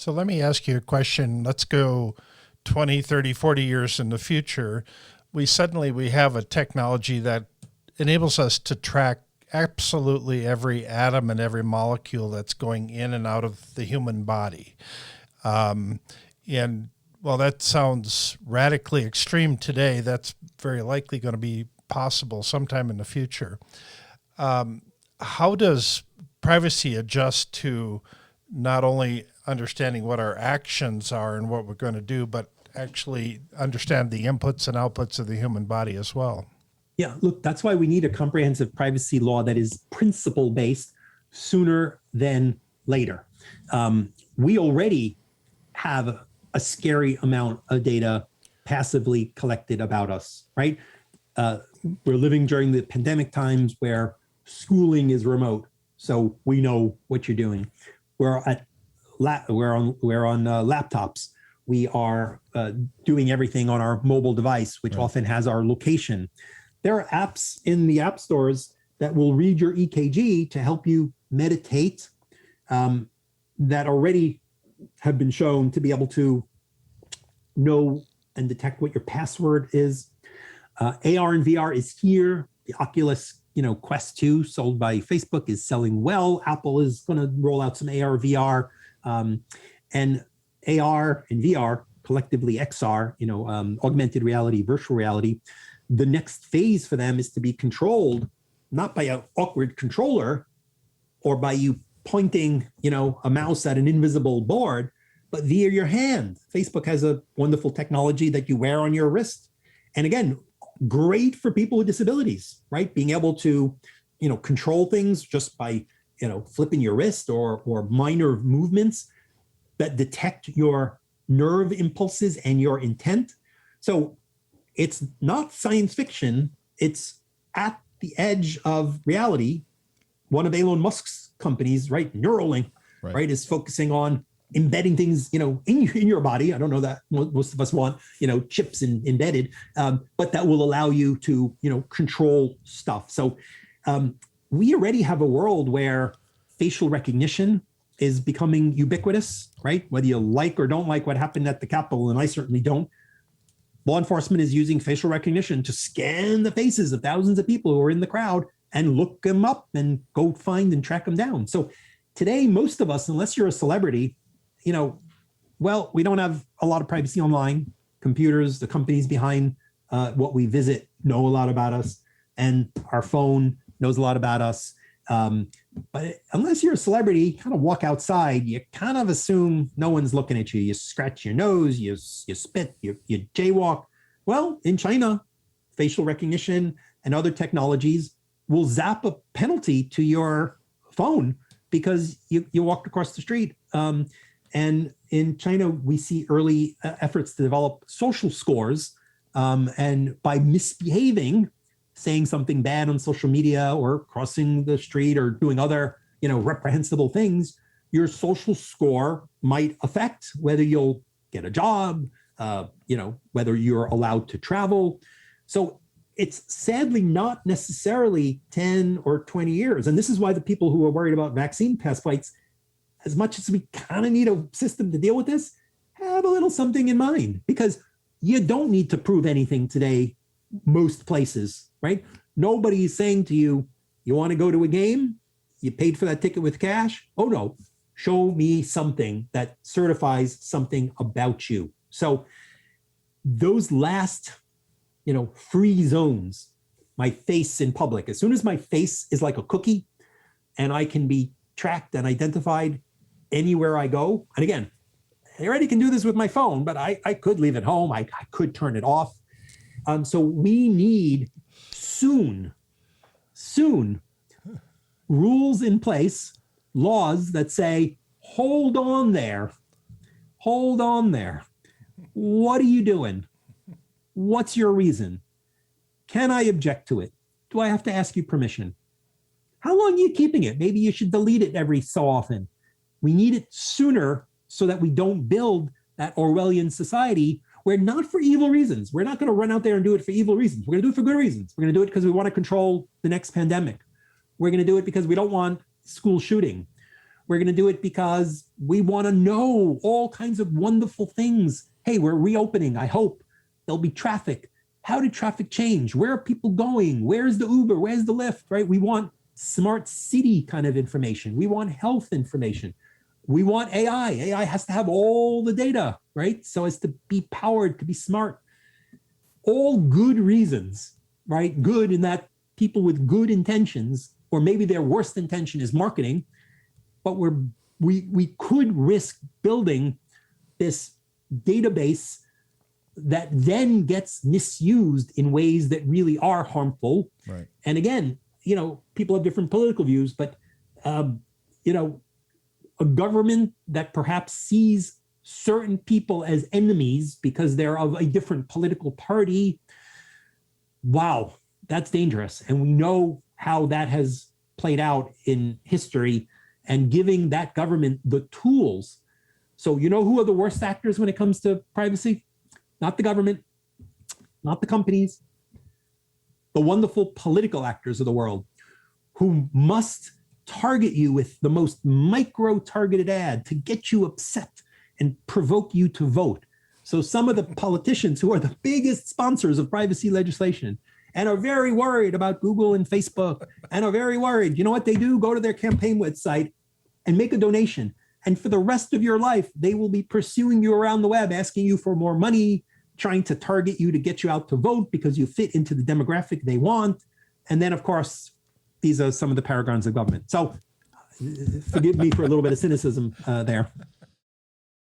So let me ask you a question. Let's go 20, 30, 40 years in the future. We have a technology that enables us to track absolutely every atom and every molecule that's going in and out of the human body. And while that sounds radically extreme today, that's very likely going to be possible sometime in the future. How does privacy adjust to not only understanding what our actions are and what we're going to do, but actually understand the inputs and outputs of the human body as well? Yeah, look, that's why we need a comprehensive privacy law that is principle-based sooner than later. We already have a scary amount of data passively collected about us, right? We're living during the pandemic times where schooling is remote, so we know what you're doing. We're on laptops. We are doing everything on our mobile device, which often has our location. There are apps in the app stores that will read your EKG to help you meditate, that already have been shown to be able to know and detect what your password is. AR and VR is here. The Oculus, Quest 2 sold by Facebook is selling well. Apple is going to roll out some AR, VR, and AR and VR, collectively XR, augmented reality, virtual reality. The next phase for them is to be controlled, not by an awkward controller or by you pointing, a mouse at an invisible board, but via your hand. Facebook has a wonderful technology that you wear on your wrist. And again, great for people with disabilities, right? Being able to, control things just by, flipping your wrist or minor movements that detect your nerve impulses and your intent. So it's not science fiction. It's at the edge of reality. One of Elon Musk's companies, right, Neuralink, right, is focusing on embedding things, in your body. I don't know that most of us want, chips embedded, but that will allow you to, control stuff. So we already have a world where facial recognition is becoming ubiquitous, right? Whether you like or don't like what happened at the Capitol, and I certainly don't. Law enforcement is using facial recognition to scan the faces of thousands of people who are in the crowd and look them up and go find and track them down. So today, most of us, unless you're a celebrity, we don't have a lot of privacy online. Computers, the companies behind what we visit know a lot about us, and our phone knows a lot about us. But unless you're a celebrity, you kind of walk outside, you kind of assume no one's looking at you. You scratch your nose, you spit, you jaywalk. Well, in China, facial recognition and other technologies will zap a penalty to your phone because you walked across the street. And in China, we see early efforts to develop social scores. And by misbehaving, saying something bad on social media or crossing the street or doing other, reprehensible things, your social score might affect whether you'll get a job, whether you're allowed to travel. So it's sadly not necessarily 10 or 20 years. And this is why the people who are worried about vaccine passports, as much as we kind of need a system to deal with this, have a little something in mind, because you don't need to prove anything today, most places, right? Nobody's saying to you, you want to go to a game? You paid for that ticket with cash? Oh no, show me something that certifies something about you. So those last, free zones, my face in public, as soon as my face is like a cookie and I can be tracked and identified anywhere I go. And again, I already can do this with my phone, but I could leave it home. I could turn it off. So we need soon rules in place, laws that say, hold on there. What are you doing? What's your reason? Can I object to it? Do I have to ask you permission? How long are you keeping it? Maybe you should delete it every so often. We need it sooner so that we don't build that Orwellian society where, not for evil reasons, we're not going to run out there and do it for evil reasons. We're going to do it for good reasons. We're going to do it because we want to control the next pandemic. We're going to do it because we don't want school shooting. We're going to do it because we want to know all kinds of wonderful things. Hey, we're reopening. I hope there'll be traffic. How did traffic change? Where are people going? Where's the Uber? Where's the Lyft, right? We want smart city kind of information. We want health information. We want AI. AI has to have all the data, right? So as to be powered, to be smart. All good reasons, right? Good in that people with good intentions, or maybe their worst intention is marketing, but we could risk building this database that then gets misused in ways that really are harmful. Right. And again, people have different political views, but a government that perhaps sees certain people as enemies because they're of a different political party, wow, that's dangerous. And we know how that has played out in history, and giving that government the tools. So who are the worst actors when it comes to privacy? Not the government, not the companies, the wonderful political actors of the world who must target you with the most micro-targeted ad to get you upset and provoke you to vote. So some of the politicians who are the biggest sponsors of privacy legislation and are very worried about Google and Facebook and are very worried, you know what they do? Go to their campaign website and make a donation. And for the rest of your life, they will be pursuing you around the web, asking you for more money, trying to target you to get you out to vote because you fit into the demographic they want. And then, of course, these are some of the paragons of government. So forgive me for a little bit of cynicism there.